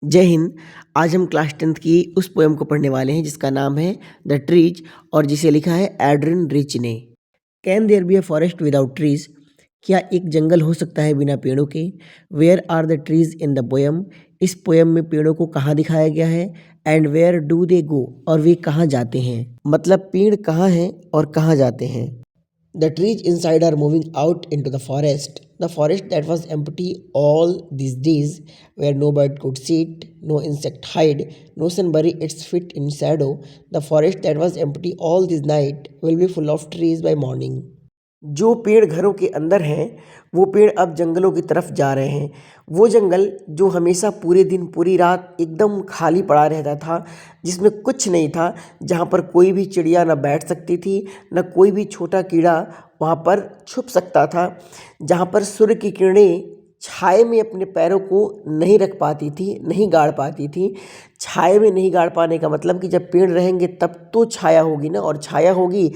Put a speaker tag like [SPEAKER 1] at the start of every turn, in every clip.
[SPEAKER 1] जय हिंद। आज हम क्लास 10th की उस पोएम को पढ़ने वाले हैं जिसका नाम है द ट्रीज और जिसे लिखा है एड्रिन रिच ने। Can there be a forest without trees? क्या एक जंगल हो सकता है बिना पेड़ों के? Where are the trees in the poem? इस पोएम में पेड़ों को कहाँ दिखाया गया है? And where do they go? और वे कहाँ जाते हैं? मतलब पेड़ कहाँ हैं और कहाँ जाते हैं। The trees inside are moving out into the forest. The forest that was empty all these days, where no bird could sit, no insect hide, no sun bury its feet in shadow. The forest that was empty all this night will be full of trees by morning. जो पेड़ घरों के अंदर हैं वो पेड़ अब जंगलों की तरफ जा रहे हैं। वो जंगल जो हमेशा पूरे दिन पूरी रात एकदम खाली पड़ा रहता था, जिसमें कुछ नहीं था, जहाँ पर कोई भी चिड़िया न बैठ सकती थी, न कोई भी छोटा कीड़ा वहाँ पर छुप सकता था, जहाँ पर सूर्य की किरणें छाए में अपने पैरों को नहीं रख पाती थी, नहीं गाड़ पाती थी। छाए में नहीं गाड़ पाने का मतलब कि जब पेड़ रहेंगे तब तो छाया होगी ना, और छाया होगी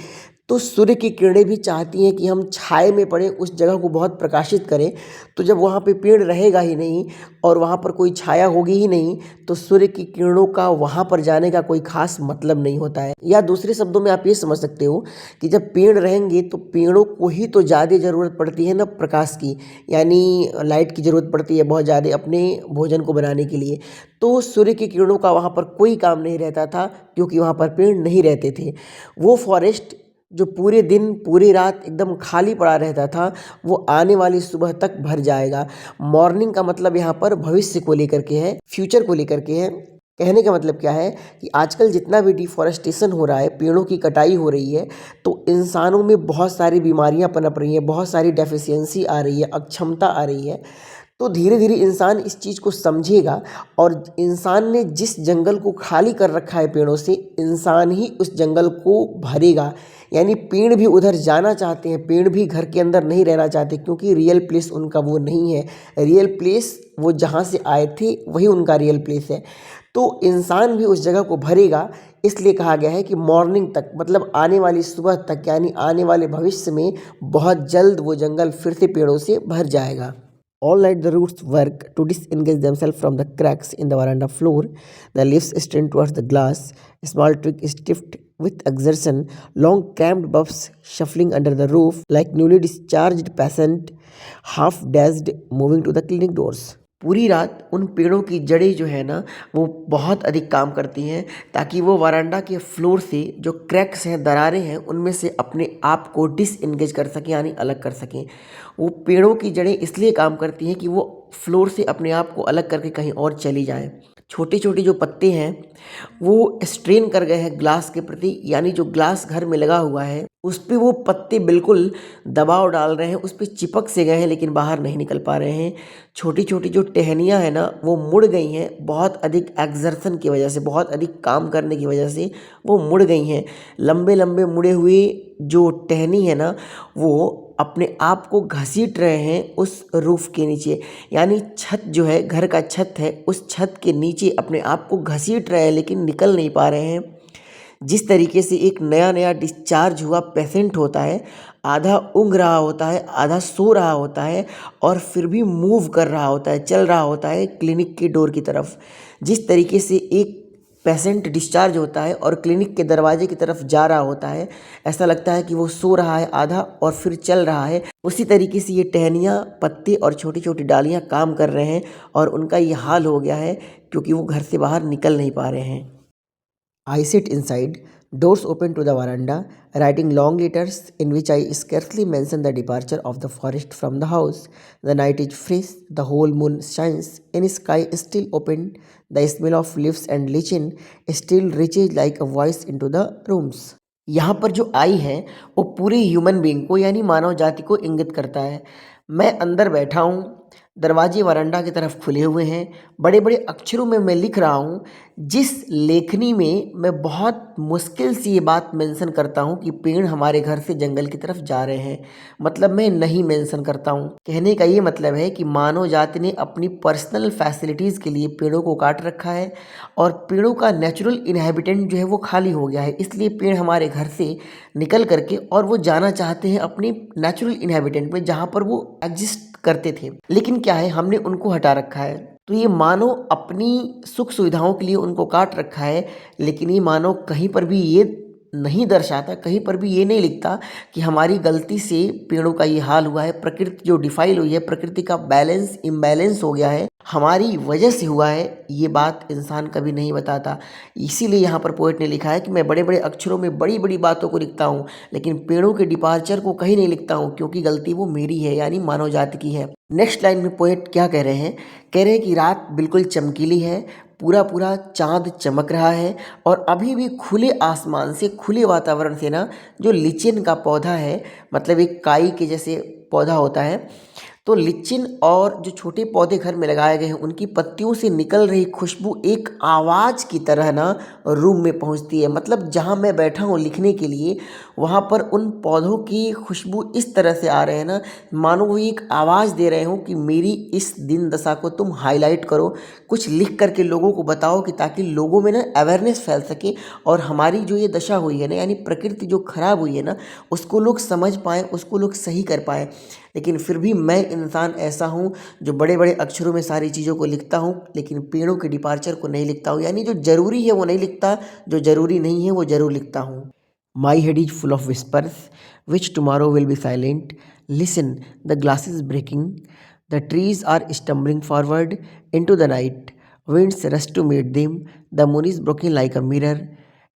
[SPEAKER 1] तो सूर्य की किरणें भी चाहती हैं कि हम छाए में पड़े, उस जगह को बहुत प्रकाशित करें। तो जब वहाँ पे पेड़ रहेगा ही नहीं और वहाँ पर कोई छाया होगी ही नहीं, तो सूर्य की किरणों का वहाँ पर जाने का कोई खास मतलब नहीं होता है। या दूसरे शब्दों में आप ये समझ सकते हो कि जब पेड़ रहेंगे तो पेड़ों को ही तो ज़्यादा ज़रूरत पड़ती है ना प्रकाश की, यानी लाइट की ज़रूरत पड़ती है बहुत ज़्यादा अपने भोजन को बनाने के लिए। तो सूर्य की किरणों का वहाँ पर कोई काम नहीं रहता था, क्योंकि वहाँ पर पेड़ नहीं रहते थे। वो फॉरेस्ट जो पूरे दिन पूरी रात एकदम खाली पड़ा रहता था, वो आने वाली सुबह तक भर जाएगा। मॉर्निंग का मतलब यहाँ पर भविष्य को लेकर के है, फ्यूचर को लेकर के है। कहने का मतलब क्या है कि आजकल जितना भी डिफॉरेस्टेशन हो रहा है, पेड़ों की कटाई हो रही है, तो इंसानों में बहुत सारी बीमारियां पनप रही हैं, बहुत सारी डेफिशिएंसी आ रही है, अक्षमता आ रही है। तो धीरे धीरे इंसान इस चीज़ को समझेगा, और इंसान ने जिस जंगल को खाली कर रखा है पेड़ों से, इंसान ही उस जंगल को भरेगा। यानी पेड़ भी उधर जाना चाहते हैं, पेड़ भी घर के अंदर नहीं रहना चाहते, क्योंकि रियल प्लेस उनका वो नहीं है। रियल प्लेस वो जहाँ से आए थे वही उनका रियल प्लेस है। तो इंसान भी उस जगह को भरेगा। इसलिए कहा गया है कि मॉर्निंग तक, मतलब आने वाली सुबह तक, यानी आने वाले भविष्य में बहुत जल्द वो जंगल फिर से पेड़ों से भर जाएगा। All night the roots work to disengage themselves from the cracks in the veranda floor. The leaves strain towards the glass. A small twig is stiffed with exertion. Long cramped buffs shuffling under the roof like newly discharged patient, half dazed, moving to the clinic doors. पूरी रात उन पेड़ों की जड़ें जो है ना, वो बहुत अधिक काम करती हैं, ताकि वो वरांडा के फ्लोर से जो क्रैक्स हैं, दरारें हैं, उनमें से अपने आप को डिसएंगेज कर सकें, यानी अलग कर सकें। वो पेड़ों की जड़ें इसलिए काम करती हैं कि वो फ्लोर से अपने आप को अलग करके कहीं और चली जाएं। छोटे छोटे जो पत्ते हैं वो स्ट्रेन कर गए हैं ग्लास के प्रति, यानी जो ग्लास घर में लगा हुआ है उस पर वो पत्ते बिल्कुल दबाव डाल रहे हैं, उस पर चिपक से गए हैं, लेकिन बाहर नहीं निकल पा रहे हैं। छोटी छोटी जो टहनियाँ हैं ना, वो मुड़ गई हैं, बहुत अधिक एक्सर्शन की वजह से, बहुत अधिक काम करने की वजह से वो मुड़ गई हैं। लंबे लंबे मुड़े हुए जो टहनी है ना, वो अपने आप को घसीट रहे हैं उस रूफ के नीचे, यानी छत जो है, घर का छत है, उस छत के नीचे अपने आप को घसीट रहे हैं, लेकिन निकल नहीं पा रहे हैं। जिस तरीके से एक नया नया डिस्चार्ज हुआ पेशेंट होता है, आधा ऊँघ रहा होता है, आधा सो रहा होता है, और फिर भी मूव कर रहा होता है, चल रहा होता है क्लिनिक के डोर की तरफ। जिस तरीके से एक पेशेंट डिस्चार्ज होता है और क्लिनिक के दरवाजे की तरफ जा रहा होता है, ऐसा लगता है कि वो सो रहा है आधा और फिर चल रहा है, उसी तरीके से ये टहनियाँ, पत्ते और छोटी छोटी डालियाँ काम कर रहे हैं, और उनका ये हाल हो गया है क्योंकि वो घर से बाहर निकल नहीं पा रहे हैं। I sit inside, doors open to the veranda, writing long letters in which I scarcely mention the departure of the forest from the house. The night is fresh, the whole moon shines, and sky is still open. The smell of leaves and lichen still reaches like a voice into the rooms. यहाँ पर जो आई है वो पूरी human being को, यानी मानव जाति को इंगित करता है। मैं अंदर बैठा हूँ, दरवाजे वरांडा की तरफ खुले हुए हैं, बड़े बड़े अक्षरों में मैं लिख रहा हूँ, जिस लेखनी में मैं बहुत मुश्किल से ये बात मेंशन करता हूँ कि पेड़ हमारे घर से जंगल की तरफ जा रहे हैं। मतलब मैं नहीं मेंशन करता हूँ। कहने का ये मतलब है कि मानव जाति ने अपनी पर्सनल फैसिलिटीज़ के लिए पेड़ों को काट रखा है, और पेड़ों का नेचुरल इनहेबिटेंट जो है वो खाली हो गया है। इसलिए पेड़ हमारे घर से निकल करके और वो जाना चाहते हैं अपनी नेचुरल इनहेबिटेंट में, जहाँ पर वो एग्जिस्ट करते थे। लेकिन क्या है, हमने उनको हटा रखा है। तो ये मानव अपनी सुख सुविधाओं के लिए उनको काट रखा है, लेकिन ये मानव कहीं पर भी ये नहीं दर्शाता, कहीं पर भी ये नहीं लिखता कि हमारी गलती से पेड़ों का ये हाल हुआ है, प्रकृति जो डिफाइल हुई है, प्रकृति का बैलेंस इम्बैलेंस हो गया है, हमारी वजह से हुआ है। ये बात इंसान कभी नहीं बताता। इसीलिए यहाँ पर पोएट ने लिखा है कि मैं बड़े बड़े अक्षरों में बड़ी बड़ी बातों को लिखता हूँ, लेकिन पेड़ों के डिपार्चर को कहीं नहीं लिखता हूँ, क्योंकि गलती वो मेरी है, यानी मानव जाति की है। नेक्स्ट लाइन में पोएट क्या कह रहे हैं? कह रहे हैं कि रात बिल्कुल चमकीली है, पूरा पूरा चाँद चमक रहा है, और अभी भी खुले आसमान से, खुले वातावरण से ना, जो लिचेन का पौधा है, मतलब एक काई के जैसे पौधा होता है, तो लिचिन और जो छोटे पौधे घर में लगाए गए हैं, उनकी पत्तियों से निकल रही खुशबू एक आवाज़ की तरह ना रूम में पहुंचती है। मतलब जहां मैं बैठा हूं लिखने के लिए, वहां पर उन पौधों की खुशबू इस तरह से आ रहे हैं ना, मानो वो एक आवाज़ दे रहे हो कि मेरी इस दिन दशा को तुम हाईलाइट करो, कुछ लिख करके लोगों को बताओ, कि ताकि लोगों में ना अवेयरनेस फैल सके, और हमारी जो ये दशा हुई है ना, यानी प्रकृति जो खराब हुई है ना, उसको लोग समझ पाएँ, उसको लोग सही कर पाएँ। लेकिन फिर भी मैं इंसान ऐसा हूँ जो बड़े बड़े अक्षरों में सारी चीज़ों को लिखता हूँ, लेकिन पेड़ों के डिपार्चर को नहीं लिखता हूँ। यानी जो ज़रूरी है वो नहीं लिखता, जो ज़रूरी नहीं है वो ज़रूर लिखता हूँ। My head is full of whispers which tomorrow will be silent, listen the glass is breaking, the trees are stumbling forward into the night, winds rush to meet them, the moon is broken like a mirror,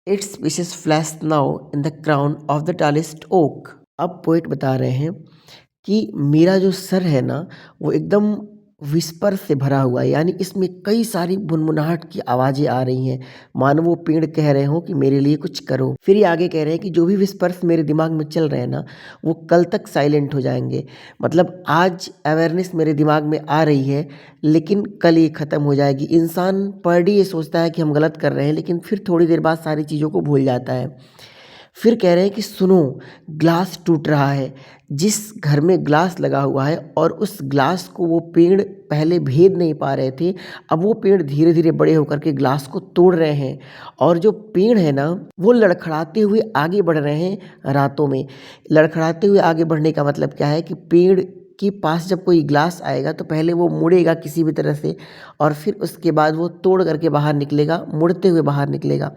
[SPEAKER 1] its pieces flash now in the crown of the tallest oak। अब poet बता रहे हैं कि मेरा जो sir है ना, वो एकदम विस्पर से भरा हुआ है, यानी इसमें कई सारी बुनबुनाहट की आवाज़ें आ रही हैं, मानो वो पेड़ कह रहे हो कि मेरे लिए कुछ करो। फिर ये आगे कह रहे हैं कि जो भी विस्पर्स मेरे दिमाग में चल रहे हैं ना, वो कल तक साइलेंट हो जाएंगे। मतलब आज अवेयरनेस मेरे दिमाग में आ रही है, लेकिन कल ये ख़त्म हो जाएगी। इंसान पर डे ये सोचता है कि हम गलत कर रहे हैं, लेकिन फिर थोड़ी देर बाद सारी चीज़ों को भूल जाता है। फिर कह रहे हैं कि सुनो, ग्लास टूट रहा है। जिस घर में ग्लास लगा हुआ है और उस ग्लास को वो पेड़ पहले भेद नहीं पा रहे थे, अब वो पेड़ धीरे धीरे बड़े होकर के ग्लास को तोड़ रहे हैं, और जो पेड़ है ना, वो लड़खड़ाते हुए आगे बढ़ रहे हैं रातों में। लड़खड़ाते हुए आगे बढ़ने का मतलब क्या है कि पेड़ के पास जब कोई ग्लास आएगा तो पहले वो मुड़ेगा किसी भी तरह से, और फिर उसके बाद वो तोड़ करके बाहर निकलेगा, मुड़ते हुए बाहर निकलेगा।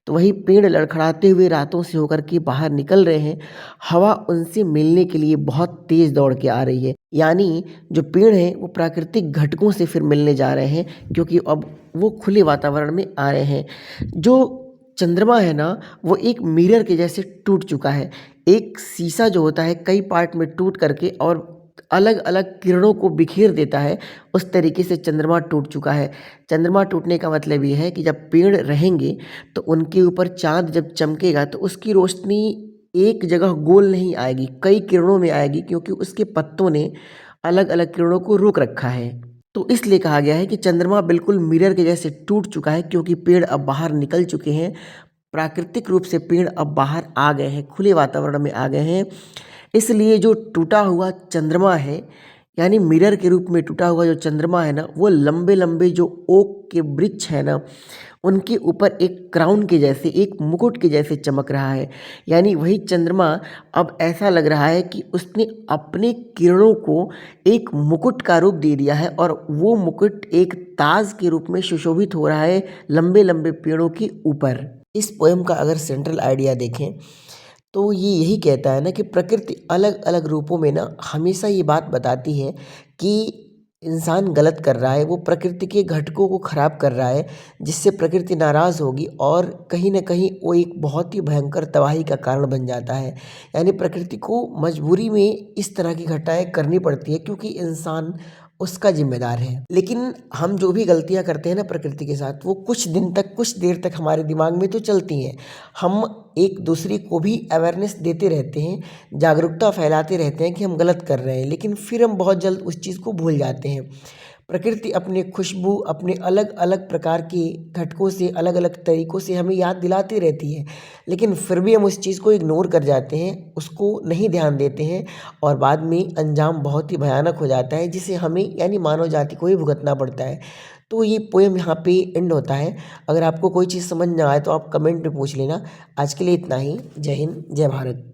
[SPEAKER 1] तो वही पेड़ लड़खड़ाते हुए रातों से होकर के बाहर निकल रहे हैं। हवा उनसे मिलने के लिए बहुत तेज दौड़ के आ रही है, यानी जो पेड़ हैं वो प्राकृतिक घटकों से फिर मिलने जा रहे हैं, क्योंकि अब वो खुले वातावरण में आ रहे हैं। जो चंद्रमा है ना, वो एक मिरर के जैसे टूट चुका है। एक शीशा जो होता है कई पार्ट में टूट करके और अलग अलग किरणों को बिखेर देता है, उस तरीके से चंद्रमा टूट चुका है। चंद्रमा टूटने का मतलब ये है कि जब पेड़ रहेंगे तो उनके ऊपर चांद जब चमकेगा तो उसकी रोशनी एक जगह गोल नहीं आएगी, कई किरणों में आएगी, क्योंकि उसके पत्तों ने अलग अलग किरणों को रोक रखा है। तो इसलिए कहा गया है कि चंद्रमा बिल्कुल मिरर के जैसे टूट चुका है, क्योंकि पेड़ अब बाहर निकल चुके हैं। प्राकृतिक रूप से पेड़ अब बाहर आ गए हैं, खुले वातावरण में आ गए हैं। इसलिए जो टूटा हुआ चंद्रमा है, यानी मिरर के रूप में टूटा हुआ जो चंद्रमा है ना, वो लंबे लंबे जो ओक के वृक्ष है ना, उनके ऊपर एक क्राउन के जैसे, एक मुकुट के जैसे चमक रहा है। यानी वही चंद्रमा अब ऐसा लग रहा है कि उसने अपने किरणों को एक मुकुट का रूप दे दिया है, और वो मुकुट एक ताज के रूप में सुशोभित हो रहा है लंबे लंबे पेड़ों के ऊपर। इस पोएम का अगर सेंट्रल आइडिया देखें तो ये यही कहता है ना कि प्रकृति अलग अलग रूपों में ना हमेशा ये बात बताती है कि इंसान गलत कर रहा है, वो प्रकृति के घटकों को खराब कर रहा है, जिससे प्रकृति नाराज़ होगी और कहीं ना कहीं वो एक बहुत ही भयंकर तबाही का कारण बन जाता है। यानी प्रकृति को मजबूरी में इस तरह की घटनाएं करनी पड़ती है, क्योंकि इंसान उसका जिम्मेदार है। लेकिन हम जो भी गलतियां करते हैं ना प्रकृति के साथ, वो कुछ दिन तक, कुछ देर तक हमारे दिमाग में तो चलती हैं। हम एक दूसरे को भी अवेयरनेस देते रहते हैं, जागरूकता फैलाते रहते हैं कि हम गलत कर रहे हैं, लेकिन फिर हम बहुत जल्द उस चीज़ को भूल जाते हैं। प्रकृति अपने खुशबू, अपने अलग अलग प्रकार के घटकों से, अलग अलग तरीक़ों से हमें याद दिलाती रहती है, लेकिन फिर भी हम उस चीज़ को इग्नोर कर जाते हैं, उसको नहीं ध्यान देते हैं, और बाद में अंजाम बहुत ही भयानक हो जाता है, जिसे हमें यानी मानव जाति को ही भुगतना पड़ता है। तो ये पोएम यहाँ पे एंड होता है। अगर आपको कोई चीज़ समझ ना आए तो आप कमेंट में पूछ लेना। आज के लिए इतना ही। जय हिंद, जय भारत।